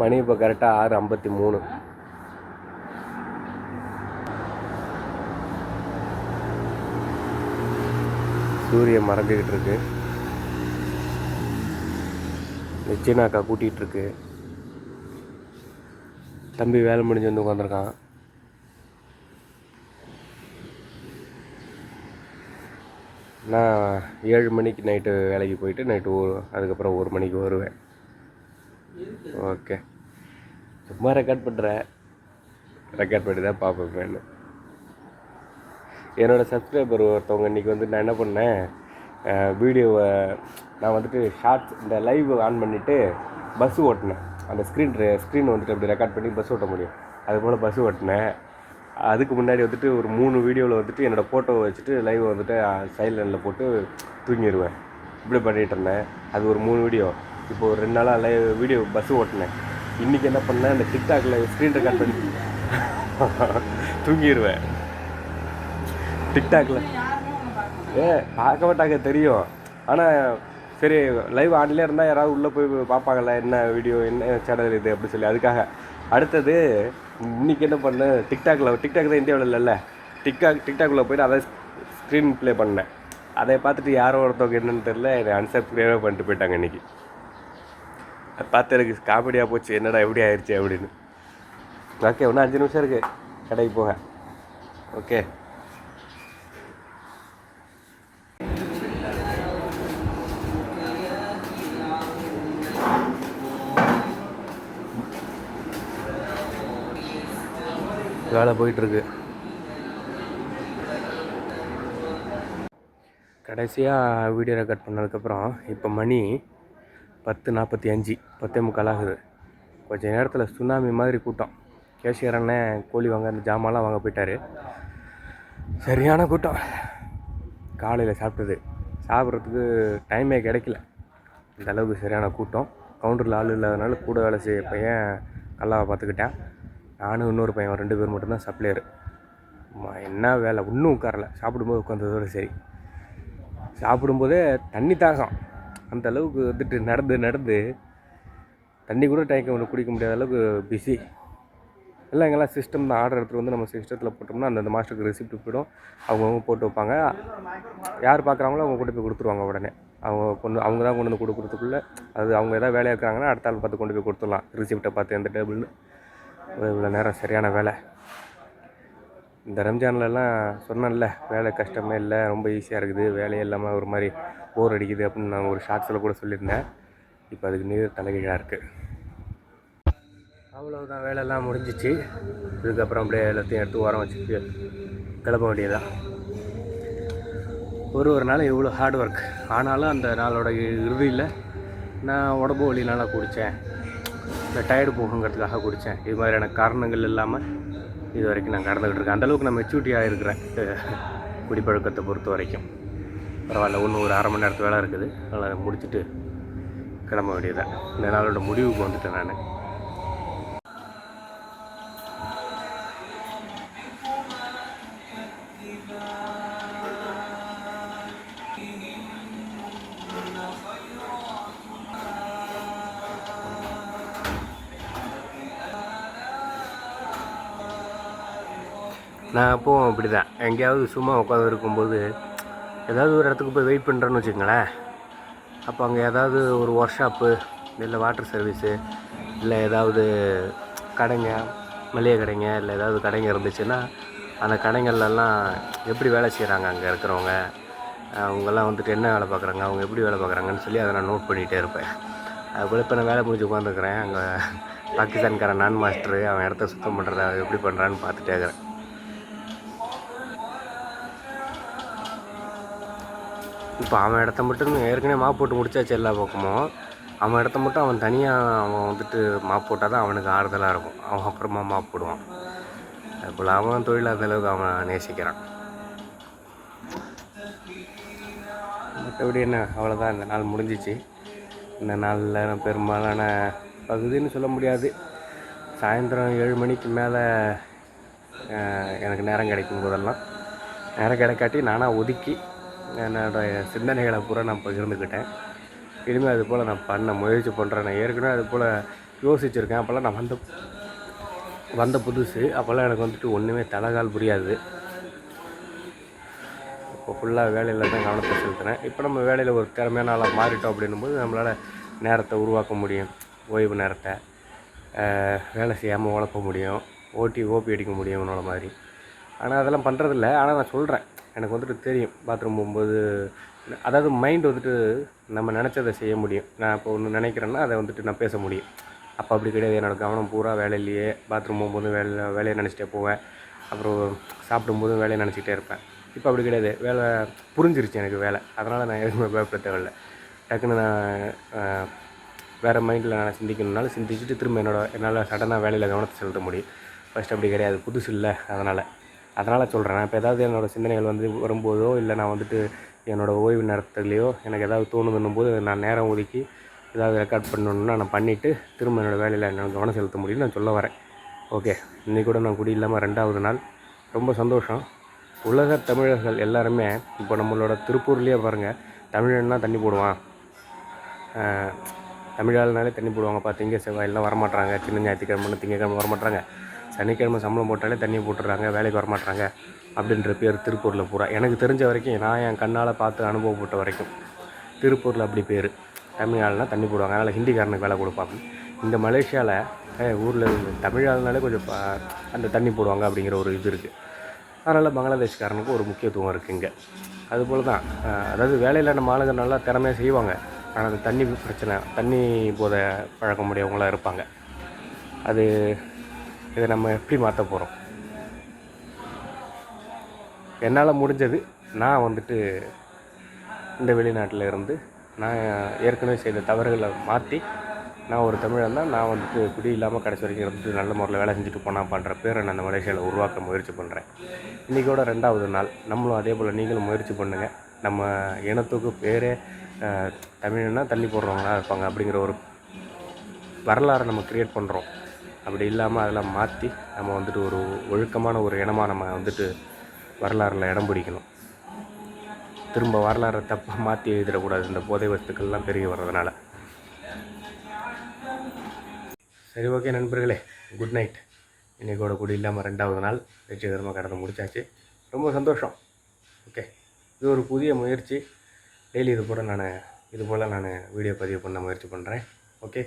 மணி இப்போ கரெக்டாக 6:53. சூரியன் மறைஞ்சிக்கிட்டு இருக்கு. நிச்சயனாக்கா கூட்டிகிட்டு இருக்கு. தம்பி வேலை முடிஞ்சு வந்து உட்காந்துருக்கான். நான் 7 மணிக்கு நைட்டு வேலைக்கு போயிட்டு நைட்டு அதுக்கப்புறம் 1 மணிக்கு வருவேன். ஓகே, சும்மா ரெக்கார்ட் பண்ணுறேன். ரெக்கார்ட் பண்ணி தான் பார்ப்பேன். என்னோடய சப்ஸ்கிரைபர் ஒருத்தவங்க இன்றைக்கி வந்து நான் என்ன பண்ணேன், வீடியோவை நான் வந்துட்டு ஷார்ட்ஸ் இந்த லைவ் ஆன் பண்ணிவிட்டு பஸ்ஸு ஓட்டினேன். அந்த ஸ்க்ரீன் வந்துட்டு அப்படி ரெக்கார்ட் பண்ணி பஸ் ஓட்ட முடியும். அதுபோல் பஸ்ஸு ஓட்டினேன். அதுக்கு முன்னாடி வந்துட்டு ஒரு 3 வீடியோவில் வந்துட்டு என்னோடய ஃபோட்டோவை வச்சுட்டு லைவ் வந்துட்டு சைலண்டில் போட்டு தூங்கிடுவேன். இப்படி பண்ணிகிட்டு இருந்தேன். அது ஒரு 3 வீடியோ. இப்போ ஒரு 2 நாளாக லைவ் வீடியோ பஸ்ஸு ஓட்டினேன். இன்றைக்கி என்ன பண்ணேன், அந்த டிக்டாக்ல ஸ்க்ரீன் ரெக்கார்ட் பண்ணி தூங்கிடுவேன். டிக்டாக்ல பார்க்க மாட்டாங்க தெரியும். ஆனால் சரி, லைவ் ஆன்லேயே இருந்தால் யாராவது உள்ளே போய் பார்ப்பாங்கள்ல, என்ன வீடியோ என்ன சேனல் இது அப்படி சொல்லி. அதுக்காக அடுத்தது இன்றைக்கி என்ன பண்ணேன், டிக்டாக் தான் இந்தியாவில் இல்லைல்ல, டிக்டாக்ல போய்ட்டு அதை ஸ்க்ரீன் ப்ளே பண்ணேன். அதை பார்த்துட்டு யாரோ ஒருத்தவங்க என்னென்னு தெரில, என்னை அன்சப்ஸ்கிரைபே பண்ணிட்டு போயிட்டாங்க இன்றைக்கி. அதை பார்த்து எனக்கு காமெடியாக போச்சு, என்னடா எப்படி ஆயிடுச்சு அப்படின்னு. ஓகே, இன்னும் 5 நிமிஷம் இருக்குது கடைக்கு போக. ஓகே, வேலை போயிட்டுருக்கு. கடைசியாக வீடியோ ரெக்கார்ட் பண்ணதுக்கப்புறம் இப்போ மணி 10:45, 10:45 ஆகுது. கொஞ்சம் நேரத்தில் சுனாமி மாதிரி கூட்டம். கேஷியர் அண்ணன் கோழி வாங்க அந்த ஜாமான்லாம் வாங்க போயிட்டார். சரியான கூட்டம். காலையில் சாப்பிட்றதுக்கு டைமே கிடைக்கல. இந்த அளவுக்கு சரியான கூட்டம். கவுண்டரில் ஆள் இல்லாதனால கூட வேலை செய்ய பையன் கல்லாவை பார்த்துக்கிட்டேன். நானும் இன்னொரு பையன் 2 பேர் மட்டும்தான் சப்ளையர். என்ன வேலை, இன்னும் உட்காரல. சாப்பிடும்போது உட்காந்ததோடு சரி. சாப்பிடும்போதே தண்ணி தாகம். அந்த அளவுக்கு வந்துட்டு நடந்து தண்ணி கூட டைம் குடிக்க முடியாத அளவுக்கு பிஸி. எல்லாம் எங்கெல்லாம் சிஸ்டம் தான். ஆர்டர் எடுத்துகிட்டு வந்து நம்ம சிஸ்டத்தில் போட்டோம்னா அந்த மாஸ்டருக்கு ரெசிப்ட் போய்டும். அவங்கவுங்க போட்டு வைப்பாங்க. யார் பார்க்குறாங்களோ அவங்க கொண்டு போய் கொடுத்துருவாங்க. உடனே அவங்க தான் கொண்டு வந்து கொடுக்குறதுக்குள்ளே அது அவங்க எதாவது வேலையாக இருக்கிறாங்கன்னா அடுத்த ஆள் பார்த்து கொண்டு போய் கொடுத்துடலாம். ரிசிப்டை பார்த்து எந்த டேபிள்னு. இவ்வளோ நேரம் சரியான வேலை. இந்த ரம்ஜான்லலாம் சொன்னேன்ல, வேலை கஷ்டமே இல்லை, ரொம்ப ஈஸியாக இருக்குது, வேலையே இல்லாமல் ஒரு மாதிரி போர் அடிக்குது அப்படின்னு நான் ஒரு ஷார்ட்ஸில் கூட சொல்லியிருந்தேன். இப்போ அதுக்கு நீர் தலைகீழாக இருக்குது. அவ்வளோதான், வேலையெல்லாம் முடிஞ்சிச்சு. இதுக்கப்புறம் அப்படியே எல்லாத்தையும் எடுத்து ஓரம் வச்சுட்டு கிளம்ப வேண்டியதான். ஒரு நாள் இவ்வளோ ஹார்ட் ஒர்க் ஆனாலும் அந்த நாளோட இறுதியில் நான் உடம்பு வலினால குடித்தேன், இந்த டயர்டு போகுங்கிறதுக்காக குடித்தேன். இது மாதிரியான காரணங்கள் இல்லாமல் இது வரைக்கும் நான் கடந்துக்கிட்டு இருக்கேன். அந்தளவுக்கு நான் மெச்சூரிட்டியாக இருக்கிறேன் குடிப்பழக்கத்தை பொறுத்த வரைக்கும். பரவாயில்ல, இன்னும் ஒரு 1/2 மணி நேரத்து வேலை இருக்குது. அதனால் முடிச்சுட்டு கிளம்ப வேண்டியதான். இந்த நாளோட முடிவுக்கு வந்துட்டேன் நான். நான் அப்போவும் அப்படி தான். எங்கேயாவது சும்மா உட்காந்துருக்கும்போது ஏதாவது ஒரு இடத்துக்கு போய் வெயிட் பண்ணுறேன்னு வச்சுக்கோங்களேன். அப்போ அங்கே ஏதாவது ஒரு ஒர்க் ஷாப்பு இல்லை வாட்டர் சர்வீஸு இல்லை ஏதாவது கடைங்க, மளிகை கடைங்க இல்லை ஏதாவது கடைங்க இருந்துச்சுன்னா அந்த கடைங்கள்லாம் எப்படி வேலை செய்கிறாங்க, அங்கே இருக்கிறவங்க அவங்கெல்லாம் வந்துட்டு என்ன வேலை பார்க்குறாங்க, அவங்க எப்படி வேலை பார்க்குறாங்கன்னு சொல்லி அதை நான் நோட் பண்ணிகிட்டே இருப்பேன். அதுபோல் இப்போ நான் வேலை முடிஞ்சு உட்காந்துருக்குறேன். அங்கே பாகிஸ்தான்காரன் நான் மாஸ்டரு அவன் இடத்த சுத்தம் பண்ணுறத எப்படி பண்ணுறான்னு பார்த்துட்டே இருக்கிறேன். இப்போ அவன் இடத்த மட்டும் ஏற்கனவே மாப் போட்டு முடிச்சாச்சு எல்லா பக்கமும். அவன் இடத்த மட்டும் அவன் தனியாக அவன் வந்துட்டு மாப் போட்டால் தான் அவனுக்கு ஆறுதலாக இருக்கும். அவன் அப்புறமா மாப் போடுவான். அதுபோல் அவன் தொழில் அந்தளவுக்கு அவன் நேசிக்கிறான். மற்றபடி என்ன, அவ்வளோதான். இந்த நாள் முடிஞ்சிச்சு. இந்த நாளில் பெரும்பாலான பகுதின்னு சொல்ல முடியாது. சாயந்தரம் 7 மணிக்கு மேலே எனக்கு நேரம் கிடைக்கும் போதெல்லாம், நேரம் கிடைக்காட்டி நானாக ஒதுக்கி என்னோடய சிந்தனைகளை பூரா நான் பகிர்ந்துக்கிட்டேன். இனிமேல் அது போல் நான் பண்ண முயற்சி பண்ணுறேன். நான் ஏற்கனவே அது போல் யோசிச்சுருக்கேன். அப்போல்லாம் நான் வந்த புதுசு. அப்போல்லாம் எனக்கு வந்துட்டு ஒன்றுமே தலைகால் புரியாது. இப்போ ஃபுல்லாக வேலையில் தான் கவனத்தை செலுத்துகிறேன். இப்போ நம்ம வேலையில் ஒரு திறமையான ஆளாக மாறிட்டோம் அப்படின்னும்போது நம்மளால் நேரத்தை உருவாக்க முடியும். ஓய்வு நேரத்தை வேலை செய்யாமல் உழப்ப முடியும். ஓபி அடிக்க முடியும் என்னோட மாதிரி. ஆனால் அதெல்லாம் பண்ணுறதில்ல. ஆனால் நான் சொல்கிறேன், எனக்கு வந்துட்டு தெரியும் பாத்ரூம் போகும்போது, அதாவது மைண்ட் வந்துட்டு நம்ம நினச்சதை செய்ய முடியும். நான் இப்போ ஒன்று நினைக்கிறேன்னா அதை வந்துட்டு நான் பேச முடியும். அப்போ அப்படி கிடையாது. என்னோடய கவனம் பூரா வேலையிலேயே. பாத்ரூம் போகும்போது வேலையை நினச்சிட்டே போவேன். அப்புறம் சாப்பிடும்போதும் வேலையை நினச்சிக்கிட்டே இருப்பேன். இப்போ அப்படி கிடையாது. வேலை புரிஞ்சிருச்சு எனக்கு வேலை. அதனால் நான் எதுவுமே பயப்பட தேவையில்லை. டக்குன்னு நான் வேறு மைண்டில் நான் சிந்திக்கணுன்னாலும் சிந்திச்சுட்டு திரும்ப என்னால் சடனாக வேலையில் கவனத்தை செலுத்த முடியும். ஃபஸ்ட் அப்படி கிடையாது. புதுசு இல்லை. அதனால் சொல்கிறேன். நான் இப்போ ஏதாவது என்னோடய சிந்தனைகள் வந்து வரும்போதோ, இல்லை நான் வந்துட்டு என்னோடய ஓய்வு நேரத்துலேயோ எனக்கு ஏதாவது தோணுதுன்னும் போது நான் நேரம் ஒதுக்கி ஏதாவது ரெக்கார்ட் பண்ணணுன்னா நான் பண்ணிவிட்டு திரும்ப என்னோடய வேலையில் என்னால் கவனம் செலுத்த முடியும்னு நான் சொல்ல வரேன். ஓகே, இன்றைக்கி கூட நான் குடி இல்லாமல் 2வது நாள். ரொம்ப சந்தோஷம். உலக தமிழர்கள் எல்லாருமே இப்போ நம்மளோட திருப்பூர்லேயே பாருங்கள், தமிழன்னா தண்ணி போடுவான், தமிழாள்னாலே தண்ணி போடுவாங்கப்பா. திங்க செவ்வாயெல்லாம் வரமாட்டாங்க. சின்ன ஞாயிற்றுக்கிழமை திங்கக்கிழமை வரமாட்டாங்க. சனிக்கிழமை சம்பளம் போட்டாலே தண்ணி போட்டுடுறாங்க, வேலைக்கு வரமாட்டாங்க அப்படின்ற பேர் திருப்பூரில் பூரா. எனக்கு தெரிஞ்ச வரைக்கும், நான் என் கண்ணால் பார்த்து அனுபவப்பட்ட வரைக்கும் திருப்பூரில் அப்படி பேர். தமிழ் ஆள்னால் தண்ணி போடுவாங்க, அதனால் ஹிந்திக்காரனுக்கு வேலை கொடுப்பாங்க. இந்த மலேசியாவில் ஊரில் இருந்து தமிழ் ஆள்னாலே கொஞ்சம் அந்த தண்ணி போடுவாங்க அப்படிங்கிற ஒரு இது இருக்குது. அதனால் பங்களாதேஷ்காரனுக்கு ஒரு முக்கியத்துவம் இருக்குது இங்கே. அதுபோல் தான், அதாவது வேலையில் நம்ம ஆளுங்க நல்லா திறமையாக செய்வாங்க. ஆனால் அந்த தண்ணி பிரச்சனை, தண்ணி போத பழக்கம் உடையவங்களாக இருப்பாங்க. இதை நம்ம எப்படி மாற்ற போகிறோம்? என்னால் முடிஞ்சது, நான் வந்துட்டு இந்த வெளிநாட்டில் இருந்து நான் ஏற்கனவே செய்த தவறுகளை மாற்றி, நான் ஒரு தமிழன் தான், நான் வந்துட்டு குடி இல்லாமல் கடைசி வரைக்கும் இருந்துட்டு நல்ல முறையில் வேலை செஞ்சுட்டு போனால் பண்ணுற பேரை நான் அந்த மலேசியாவில் உருவாக்க முயற்சி பண்ணுறேன். இன்றைக்கோட 2வது நாள். நம்மளும் அதே போல் நீங்களும் முயற்சி பண்ணுங்கள். நம்ம இனத்துக்கு பேரே தமிழ்னா தண்ணி போடுறவங்களா இருப்பாங்க அப்படிங்கிற ஒரு வரலாறை நம்ம க்ரியேட் பண்ணுறோம். அப்படி இல்லாமல் அதெல்லாம் மாற்றி நம்ம வந்துட்டு ஒரு ஒழுக்கமான ஒரு இனமாக நம்ம வந்துட்டு வரலாறில் இடம் பிடிக்கணும். திரும்ப வரலாறை தப்பாக மாற்றி எழுதிடக்கூடாது, இந்த போதை வஸ்துக்கள்லாம் பெருகி வர்றதுனால. சரி, ஓகே நண்பர்களே, குட் நைட். இன்றைக்கோட குடி இல்லாமல் 2வது நாள் வெற்றிகரமாக கடந்து முடிச்சாச்சு. ரொம்ப சந்தோஷம். ஓகே, இது ஒரு புதிய முயற்சி. டெய்லி இது போல் நான் வீடியோ பதிவு பண்ண முயற்சி பண்ணுறேன். ஓகே.